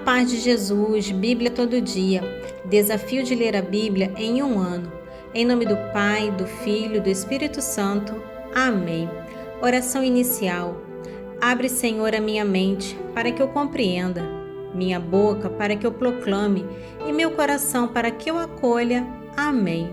paz de Jesus, Bíblia todo dia. Desafio de ler a Bíblia em um ano. Em nome do Pai, do Filho e do Espírito Santo. Amém. Oração inicial. Abre, Senhor, a minha mente para que eu compreenda, minha boca para que eu proclame e meu coração para que eu acolha. Amém.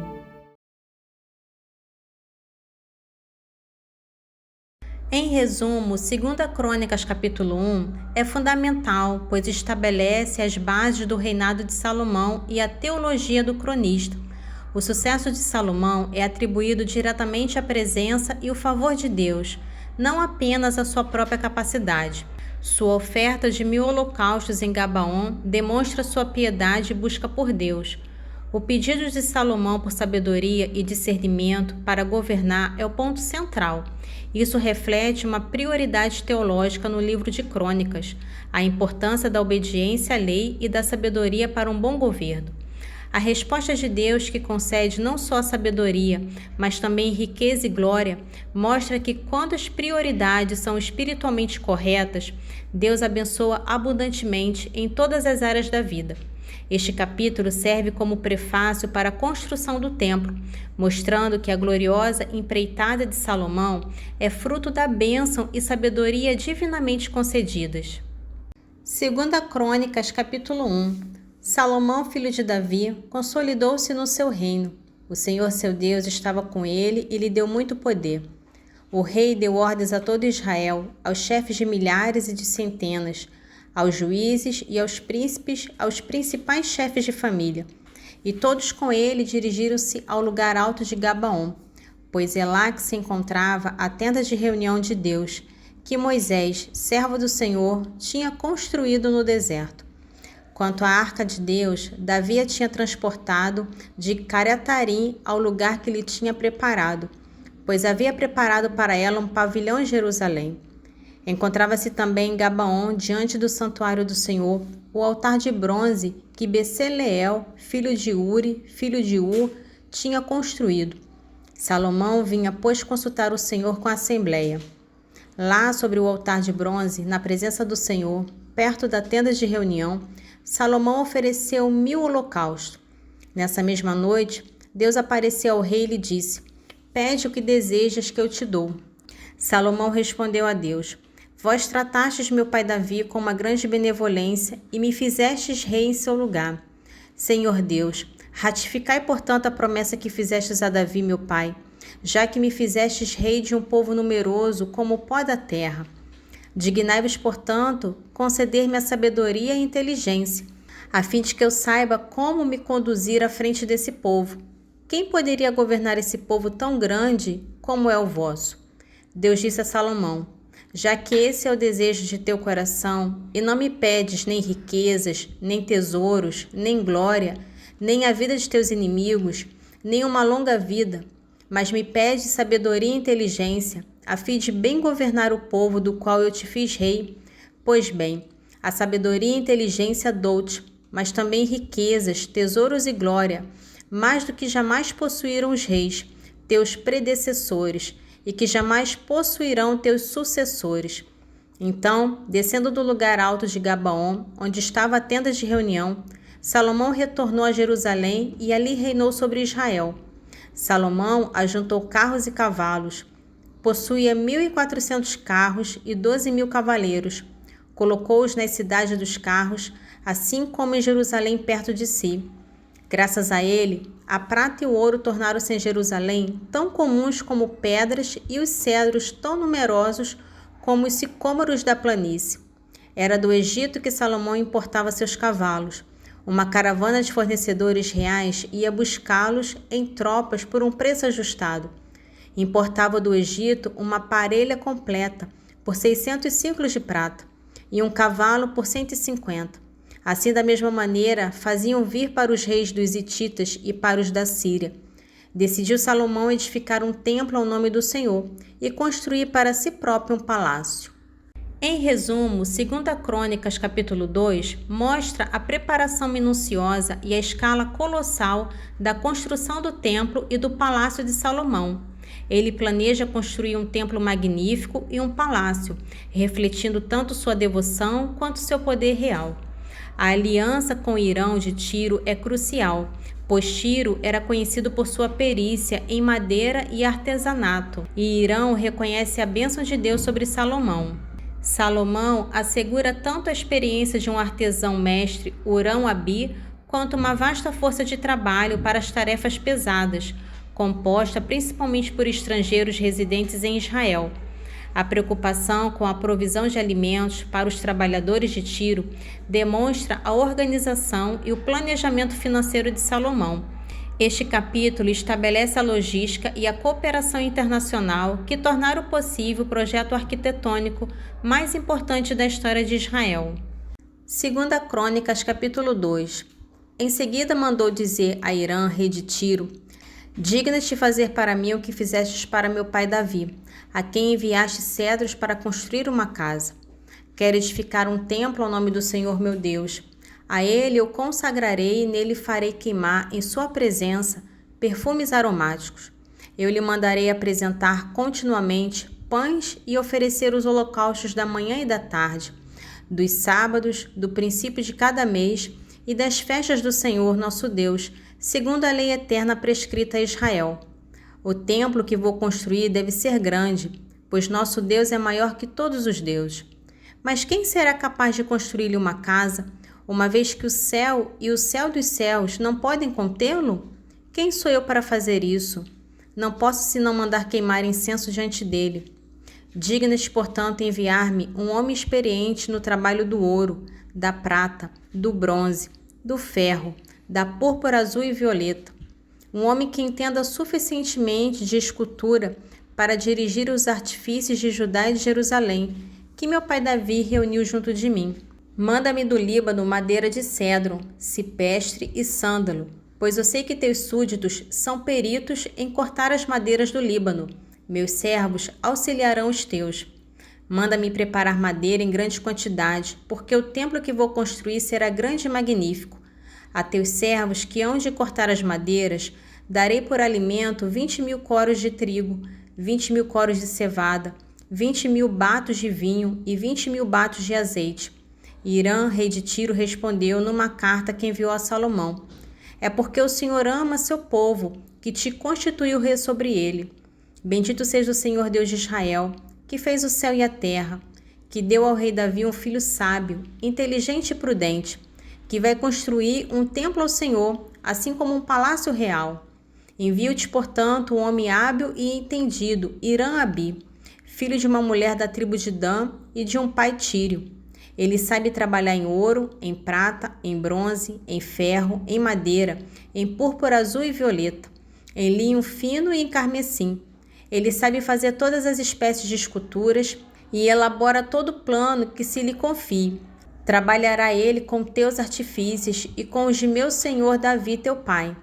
Em resumo, 2 Crônicas capítulo 1 é fundamental, pois estabelece as bases do reinado de Salomão e a teologia do cronista. O sucesso de Salomão é atribuído diretamente à presença e o favor de Deus, não apenas à sua própria capacidade. Sua oferta de 1000 holocaustos em Gabaon demonstra sua piedade e busca por Deus. O pedido de Salomão por sabedoria e discernimento para governar é o ponto central. Isso reflete uma prioridade teológica no livro de Crônicas, a importância da obediência à lei e da sabedoria para um bom governo. A resposta de Deus, que concede não só sabedoria, mas também riqueza e glória, mostra que quando as prioridades são espiritualmente corretas, Deus abençoa abundantemente em todas as áreas da vida. Este capítulo serve como prefácio para a construção do templo, mostrando que a gloriosa empreitada de Salomão é fruto da bênção e sabedoria divinamente concedidas. 2 Crônicas, capítulo 1. Salomão, filho de Davi, consolidou-se no seu reino. O Senhor, seu Deus, estava com ele e lhe deu muito poder. O rei deu ordens a todo Israel, aos chefes de milhares e de centenas, aos juízes e aos príncipes, aos principais chefes de família. E todos com ele dirigiram-se ao lugar alto de Gabaon, pois é lá que se encontrava a tenda de reunião de Deus, que Moisés, servo do Senhor, tinha construído no deserto. Quanto à arca de Deus, Davi a tinha transportado de Cariatarim ao lugar que lhe tinha preparado, pois havia preparado para ela um pavilhão em Jerusalém. Encontrava-se também em Gabaon, diante do santuário do Senhor, o altar de bronze que Besaleel, filho de Uri, filho de Ur, tinha construído. Salomão vinha, pois, consultar o Senhor com a assembleia. Lá, sobre o altar de bronze, na presença do Senhor, perto da tenda de reunião, Salomão ofereceu 1000 holocaustos. Nessa mesma noite, Deus apareceu ao rei e lhe disse: "Pede o que desejas que eu te dou." Salomão respondeu a Deus: "Vós tratastes meu pai Davi com uma grande benevolência e me fizestes rei em seu lugar. Senhor Deus, ratificai, portanto, a promessa que fizestes a Davi, meu pai, já que me fizestes rei de um povo numeroso como o pó da terra. Dignai-vos, portanto, conceder-me a sabedoria e a inteligência, a fim de que eu saiba como me conduzir à frente desse povo. Quem poderia governar esse povo tão grande como é o vosso?" Deus disse a Salomão: "Já que esse é o desejo de teu coração, e não me pedes nem riquezas, nem tesouros, nem glória, nem a vida de teus inimigos, nem uma longa vida, mas me pedes sabedoria e inteligência, a fim de bem governar o povo do qual eu te fiz rei, pois bem, a sabedoria e a inteligência dou-te, mas também riquezas, tesouros e glória, mais do que jamais possuíram os reis, teus predecessores, e que jamais possuirão teus sucessores." Então, descendo do lugar alto de Gabaon, onde estava a tenda de reunião, Salomão retornou a Jerusalém e ali reinou sobre Israel. Salomão ajuntou carros e cavalos. Possuía 1400 carros e 12.000 cavaleiros. Colocou-os nas cidades dos carros, assim como em Jerusalém perto de si. Graças a ele, a prata e o ouro tornaram-se em Jerusalém tão comuns como pedras e os cedros tão numerosos como os sicômoros da planície. Era do Egito que Salomão importava seus cavalos. Uma caravana de fornecedores reais ia buscá-los em tropas por um preço ajustado. Importava do Egito uma parelha completa por 600 ciclos de prata e um cavalo por 150. Assim, da mesma maneira, faziam vir para os reis dos hititas e para os da Síria. Decidiu Salomão edificar um templo ao nome do Senhor e construir para si próprio um palácio. Em resumo, 2 Crônicas capítulo 2 mostra a preparação minuciosa e a escala colossal da construção do templo e do palácio de Salomão. Ele planeja construir um templo magnífico e um palácio, refletindo tanto sua devoção quanto seu poder real. A aliança com Irão de Tiro é crucial, pois Tiro era conhecido por sua perícia em madeira e artesanato, e Irão reconhece a bênção de Deus sobre Salomão. Salomão assegura tanto a experiência de um artesão mestre, Hurão-Abi, quanto uma vasta força de trabalho para as tarefas pesadas, composta principalmente por estrangeiros residentes em Israel. A preocupação com a provisão de alimentos para os trabalhadores de Tiro demonstra a organização e o planejamento financeiro de Salomão. Este capítulo estabelece a logística e a cooperação internacional que tornaram possível o projeto arquitetônico mais importante da história de Israel. 2 Crônicas, capítulo 2. Em seguida mandou dizer a Irã, rei de Tiro: digna-te fazer para mim o que fizestes para meu pai Davi, a quem enviaste cedros para construir uma casa. Quero edificar um templo ao nome do Senhor meu Deus. A ele eu consagrarei e nele farei queimar em sua presença perfumes aromáticos. Eu lhe mandarei apresentar continuamente pães e oferecer os holocaustos da manhã e da tarde, dos sábados, do princípio de cada mês e das festas do Senhor nosso Deus, segundo a lei eterna prescrita a Israel. O templo que vou construir deve ser grande, pois nosso Deus é maior que todos os deuses. Mas quem será capaz de construir-lhe uma casa, uma vez que o céu e o céu dos céus não podem contê-lo? Quem sou eu para fazer isso? Não posso senão mandar queimar incenso diante dele. Digna-te, portanto, enviar-me um homem experiente no trabalho do ouro, da prata, do bronze, do ferro, da púrpura azul e violeta. Um homem que entenda suficientemente de escultura para dirigir os artifícios de Judá e de Jerusalém, que meu pai Davi reuniu junto de mim. Manda-me do Líbano madeira de cedro, cipestre e sândalo, pois eu sei que teus súditos são peritos em cortar as madeiras do Líbano. Meus servos auxiliarão os teus. Manda-me preparar madeira em grande quantidade, porque o templo que vou construir será grande e magnífico. A teus servos que hão de cortar as madeiras, darei por alimento 20.000 coros de trigo, 20.000 coros de cevada, 20.000 batos de vinho e 20.000 batos de azeite. Irã, rei de Tiro, respondeu numa carta que enviou a Salomão: é porque o Senhor ama seu povo, que te constituiu rei sobre ele. Bendito seja o Senhor Deus de Israel, que fez o céu e a terra, que deu ao rei Davi um filho sábio, inteligente e prudente, que vai construir um templo ao Senhor, assim como um palácio real. Envio-te, portanto, um homem hábil e entendido, Hurão-Abi, filho de uma mulher da tribo de Dan e de um pai tírio. Ele sabe trabalhar em ouro, em prata, em bronze, em ferro, em madeira, em púrpura azul e violeta, em linho fino e em carmesim. Ele sabe fazer todas as espécies de esculturas e elabora todo o plano que se lhe confie. Trabalhará ele com teus artifícios e com os de meu senhor Davi, teu pai.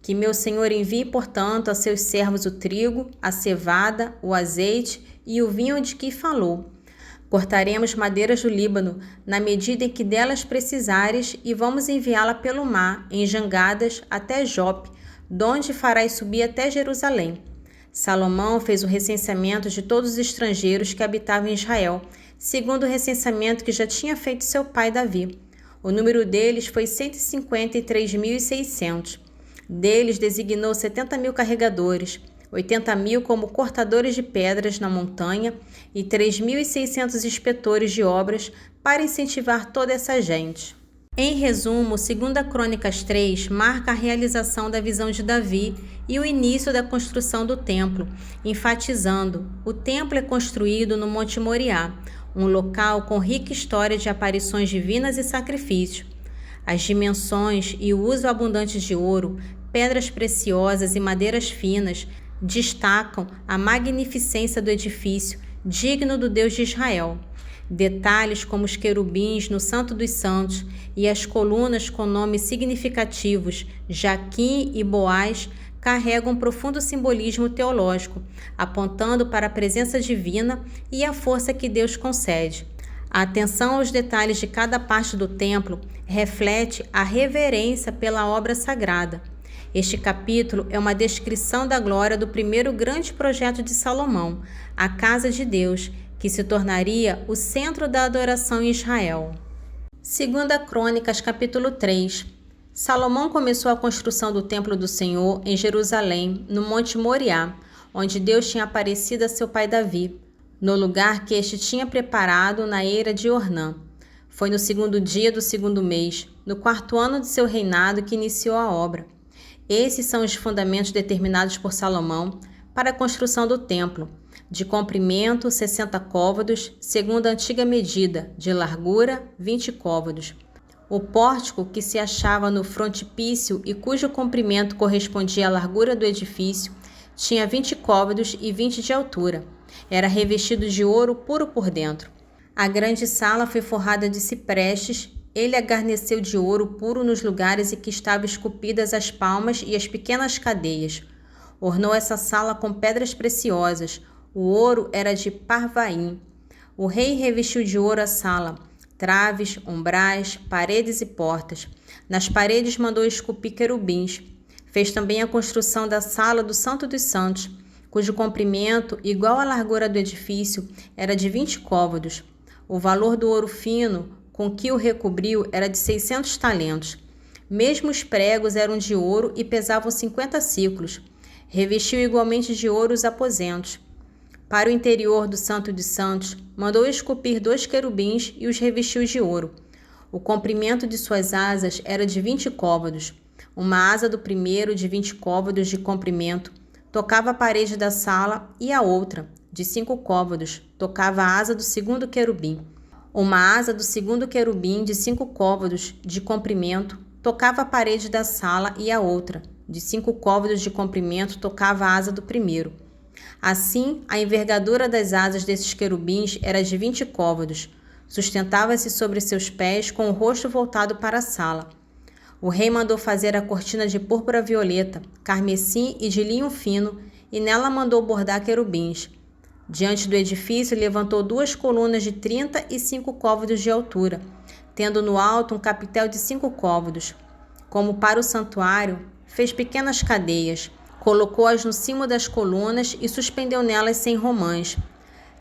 Que meu senhor envie, portanto, a seus servos o trigo, a cevada, o azeite e o vinho de que falou. Cortaremos madeiras do Líbano, na medida em que delas precisares, e vamos enviá-la pelo mar, em jangadas, até Jope, donde farás subir até Jerusalém. Salomão fez o recenseamento de todos os estrangeiros que habitavam em Israel, segundo o recenseamento que já tinha feito seu pai Davi. O número deles foi 153.600. Deles designou 70.000 carregadores, 80.000 como cortadores de pedras na montanha e 3.600 inspetores de obras para incentivar toda essa gente. Em resumo, 2 Crônicas 3 marca a realização da visão de Davi e o início da construção do templo, enfatizando: o templo é construído no Monte Moriá, um local com rica história de aparições divinas e sacrifício. As dimensões e o uso abundante de ouro, pedras preciosas e madeiras finas destacam a magnificência do edifício, digno do Deus de Israel. Detalhes como os querubins no Santo dos Santos e as colunas com nomes significativos Jaquim e Boaz carregam um profundo simbolismo teológico, apontando para a presença divina e a força que Deus concede. A atenção aos detalhes de cada parte do templo reflete a reverência pela obra sagrada. Este capítulo é uma descrição da glória do primeiro grande projeto de Salomão, a Casa de Deus, que se tornaria o centro da adoração em Israel. Segunda Crônicas, capítulo 3. Salomão começou a construção do templo do Senhor em Jerusalém, no Monte Moriá, onde Deus tinha aparecido a seu pai Davi, no lugar que este tinha preparado na eira de Ornã. Foi no 2º dia do 2º mês, no 4º ano de seu reinado, que iniciou a obra. Esses são os fundamentos determinados por Salomão para a construção do templo: de comprimento 60 côvados, segundo a antiga medida, de largura 20 côvados. O pórtico, que se achava no frontispício e cujo comprimento correspondia à largura do edifício, tinha 20 côvados e 20 de altura. Era revestido de ouro puro por dentro. A grande sala foi forrada de ciprestes. Ele a garneceu de ouro puro nos lugares em que estavam esculpidas as palmas e as pequenas cadeias. Ornou essa sala com pedras preciosas. O ouro era de Parvaim. O rei revestiu de ouro a sala, traves, umbrais, paredes e portas. Nas paredes mandou esculpir querubins. Fez também a construção da sala do Santo dos Santos, cujo comprimento, igual à largura do edifício, era de 20 côvados. O valor do ouro fino com que o recobriu era de 600 talentos. Mesmo os pregos eram de ouro e pesavam 50 siclos. Revestiu igualmente de ouro os aposentos. Para o interior do Santo dos Santos, mandou esculpir 2 querubins e os revestiu de ouro. O comprimento de suas asas era de 20 côvados. Uma asa do primeiro, de 20 côvados de comprimento, tocava a parede da sala, e a outra, de 5 côvados, tocava a asa do 2º querubim. Uma asa do 2º querubim, de 5 côvados de comprimento, tocava a parede da sala, e a outra, de 5 côvados de comprimento, tocava a asa do primeiro. Assim, a envergadura das asas desses querubins era de 20 côvados. Sustentava-se sobre seus pés com o rosto voltado para a sala. O rei mandou fazer a cortina de púrpura violeta, carmesim e de linho fino, e nela mandou bordar querubins. Diante do edifício levantou 2 colunas de 35 côvados de altura, tendo no alto um capitel de 5 côvados. Como para o santuário, fez pequenas cadeias, colocou-as no cimo das colunas e suspendeu nelas 100 romãs.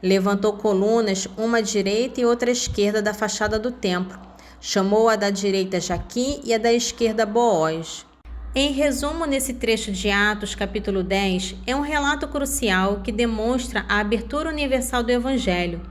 Levantou colunas, uma à direita e outra à esquerda da fachada do templo. Chamou a da direita Jaqui e a da esquerda Boaz. Em resumo, nesse trecho de Atos, capítulo 10, é um relato crucial que demonstra a abertura universal do Evangelho.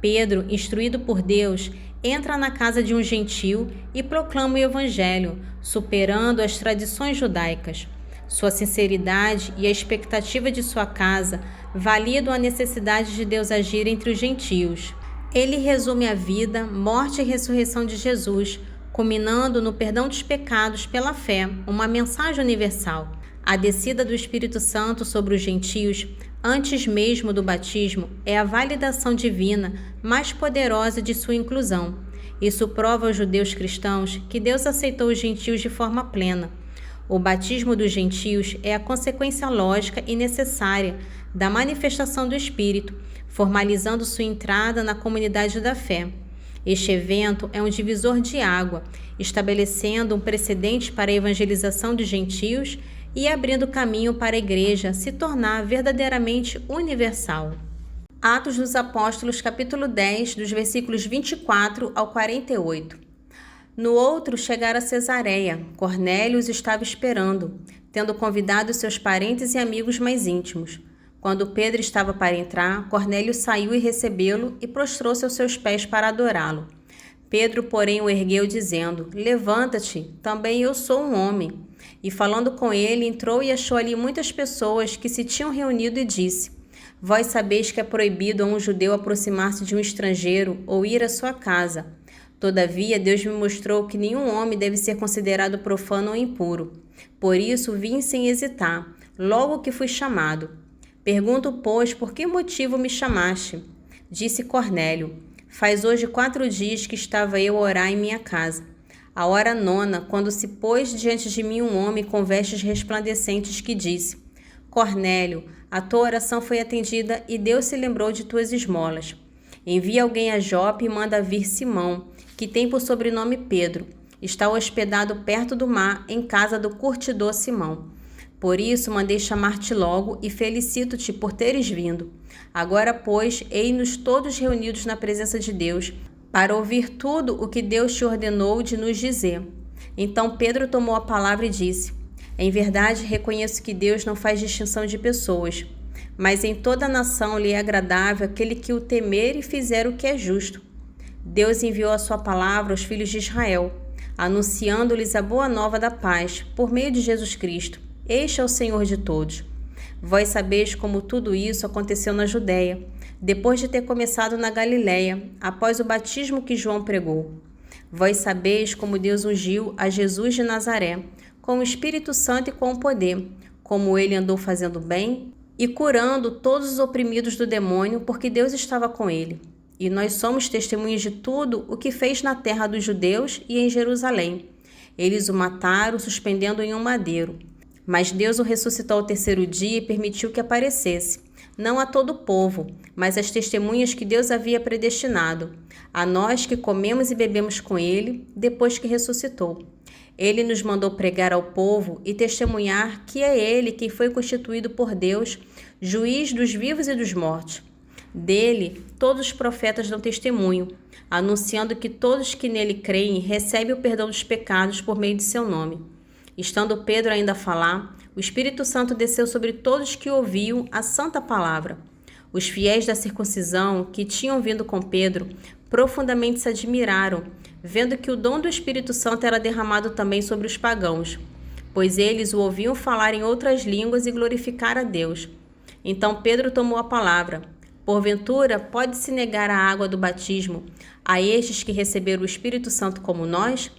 Pedro, instruído por Deus, entra na casa de um gentil e proclama o Evangelho, superando as tradições judaicas. Sua sinceridade e a expectativa de sua casa validam a necessidade de Deus agir entre os gentios. Ele resume a vida, morte e ressurreição de Jesus, culminando no perdão dos pecados pela fé, uma mensagem universal. A descida do Espírito Santo sobre os gentios, antes mesmo do batismo, é a validação divina mais poderosa de sua inclusão. Isso prova aos judeus cristãos que Deus aceitou os gentios de forma plena. O batismo dos gentios é a consequência lógica e necessária da manifestação do Espírito, formalizando sua entrada na comunidade da fé. Este evento é um divisor de água, estabelecendo um precedente para a evangelização dos gentios e abrindo caminho para a Igreja se tornar verdadeiramente universal. Atos dos Apóstolos, capítulo 10, dos versículos 24 ao 48. No outro chegaram a Cesareia. Cornélio os estava esperando, tendo convidado seus parentes e amigos mais íntimos. Quando Pedro estava para entrar, Cornélio saiu e recebê-lo e prostrou-se aos seus pés para adorá-lo. Pedro, porém, o ergueu, dizendo: Levanta-te, também eu sou um homem. E falando com ele, entrou e achou ali muitas pessoas que se tinham reunido e disse: Vós sabeis que é proibido a um judeu aproximar-se de um estrangeiro ou ir à sua casa. Todavia, Deus me mostrou que nenhum homem deve ser considerado profano ou impuro. Por isso, vim sem hesitar, logo que fui chamado. Pergunto, pois, por que motivo me chamaste? Disse Cornélio: Faz hoje 4 dias que estava eu a orar em minha casa. A hora 9, quando se pôs diante de mim um homem com vestes resplandecentes que disse: Cornélio, a tua oração foi atendida e Deus se lembrou de tuas esmolas. Envia alguém a Jope e manda vir Simão, que tem por sobrenome Pedro. Está hospedado perto do mar, em casa do curtidor Simão. Por isso mandei chamar-te logo e felicito-te por teres vindo. Agora, pois, eis-nos todos reunidos na presença de Deus, para ouvir tudo o que Deus te ordenou de nos dizer. Então Pedro tomou a palavra e disse: Em verdade, reconheço que Deus não faz distinção de pessoas, mas em toda a nação lhe é agradável aquele que o temer e fizer o que é justo. Deus enviou a sua palavra aos filhos de Israel, anunciando-lhes a boa nova da paz, por meio de Jesus Cristo. Este é o Senhor de todos. Vós sabeis como tudo isso aconteceu na Judéia, depois de ter começado na Galiléia, após o batismo que João pregou. Vós sabeis como Deus ungiu a Jesus de Nazaré, com o Espírito Santo e com o poder, como ele andou fazendo bem e curando todos os oprimidos do demônio, porque Deus estava com ele. E nós somos testemunhas de tudo o que fez na terra dos judeus e em Jerusalém. Eles o mataram, suspendendo em um madeiro. Mas Deus o ressuscitou ao terceiro dia e permitiu que aparecesse, não a todo o povo, mas às testemunhas que Deus havia predestinado, a nós que comemos e bebemos com ele, depois que ressuscitou. Ele nos mandou pregar ao povo e testemunhar que é ele quem foi constituído por Deus, juiz dos vivos e dos mortos. Dele, todos os profetas dão testemunho, anunciando que todos que nele creem recebem o perdão dos pecados por meio de seu nome. Estando Pedro ainda a falar, o Espírito Santo desceu sobre todos que ouviam a santa palavra. Os fiéis da circuncisão, que tinham vindo com Pedro, profundamente se admiraram, vendo que o dom do Espírito Santo era derramado também sobre os pagãos, pois eles o ouviam falar em outras línguas e glorificar a Deus. Então Pedro tomou a palavra. Porventura, pode-se negar a água do batismo a estes que receberam o Espírito Santo como nós?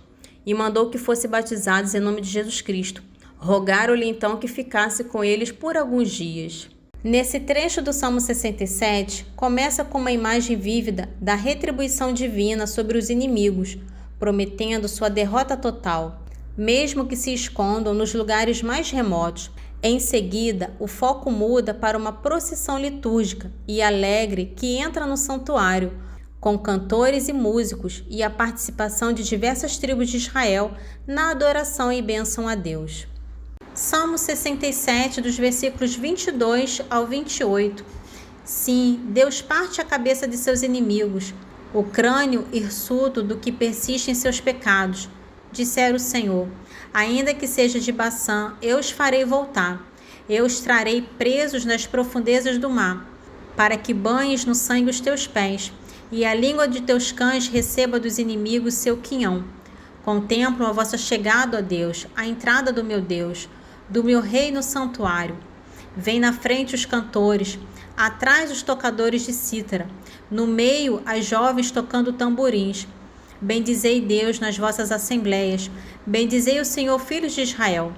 E mandou que fossem batizados em nome de Jesus Cristo. Rogaram-lhe então que ficasse com eles por alguns dias. Nesse trecho do Salmo 67, começa com uma imagem vívida da retribuição divina sobre os inimigos, prometendo sua derrota total, mesmo que se escondam nos lugares mais remotos. Em seguida, o foco muda para uma procissão litúrgica e alegre que entra no santuário, com cantores e músicos e a participação de diversas tribos de Israel na adoração e bênção a Deus. Salmo 67, dos versículos 22 ao 28. Sim, Deus parte a cabeça de seus inimigos, o crânio hirsuto do que persiste em seus pecados. Dissera o Senhor: ainda que seja de Baçã, eu os farei voltar. Eu os trarei presos nas profundezas do mar, para que banhes no sangue os teus pés, e a língua de teus cães receba dos inimigos seu quinhão. Contemplam a vossa chegada, ó Deus, a entrada do meu Deus, do meu rei no santuário. Vem na frente os cantores, atrás os tocadores de cítara, no meio as jovens tocando tamborins. Bendizei Deus nas vossas assembleias, bendizei o Senhor, filhos de Israel.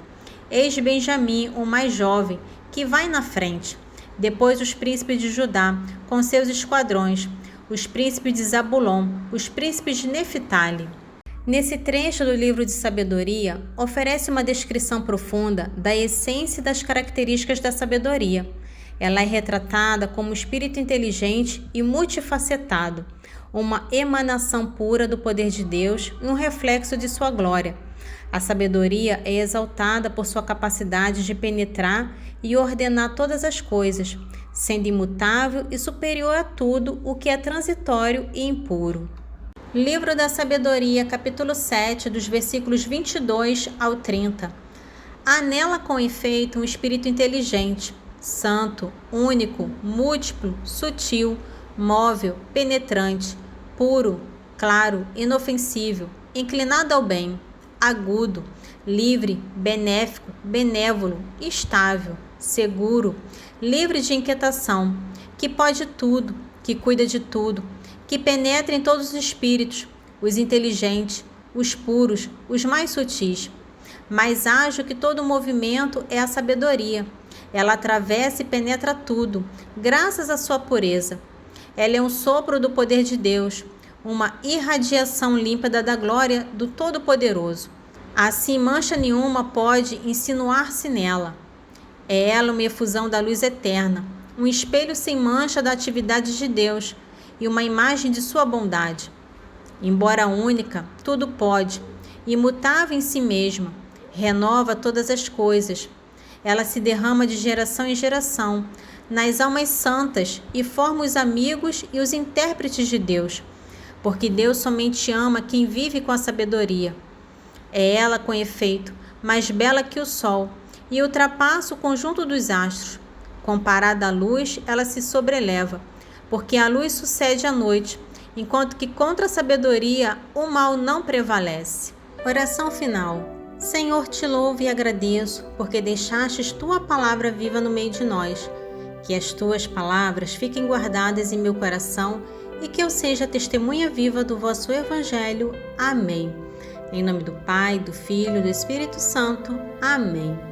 Eis Benjamim, o mais jovem, que vai na frente. Depois os príncipes de Judá, com seus esquadrões, os príncipes de Zabulon, os príncipes de Neftali. Nesse trecho do livro de sabedoria, oferece uma descrição profunda da essência e das características da sabedoria. Ela é retratada como um espírito inteligente e multifacetado, uma emanação pura do poder de Deus e um reflexo de sua glória. A sabedoria é exaltada por sua capacidade de penetrar e ordenar todas as coisas, sendo imutável e superior a tudo o que é transitório e impuro. Livro da Sabedoria, capítulo 7, dos versículos 22 ao 30. Há nela, com efeito, um espírito inteligente, santo, único, múltiplo, sutil, móvel, penetrante, puro, claro, inofensível, inclinado ao bem, agudo, livre, benéfico, benévolo, estável, seguro, livre de inquietação, que pode tudo, que cuida de tudo, que penetra em todos os espíritos, os inteligentes, os puros, os mais sutis. Mais ágil que todo movimento é a sabedoria. Ela atravessa e penetra tudo, graças à sua pureza. Ela é um sopro do poder de Deus, uma irradiação límpida da glória do Todo-Poderoso. Assim, mancha nenhuma pode insinuar-se nela. É ela uma efusão da luz eterna, um espelho sem mancha da atividade de Deus e uma imagem de sua bondade. Embora única, tudo pode, imutável em si mesma, renova todas as coisas. Ela se derrama de geração em geração, nas almas santas, e forma os amigos e os intérpretes de Deus, porque Deus somente ama quem vive com a sabedoria. É ela, com efeito, mais bela que o sol e ultrapassa o conjunto dos astros. Comparada à luz, ela se sobreleva, porque a luz sucede à noite, enquanto que contra a sabedoria o mal não prevalece. Oração final. Senhor, te louvo e agradeço, porque deixastes tua palavra viva no meio de nós. Que as tuas palavras fiquem guardadas em meu coração e que eu seja testemunha viva do vosso Evangelho. Amém. Em nome do Pai, do Filho e do Espírito Santo. Amém.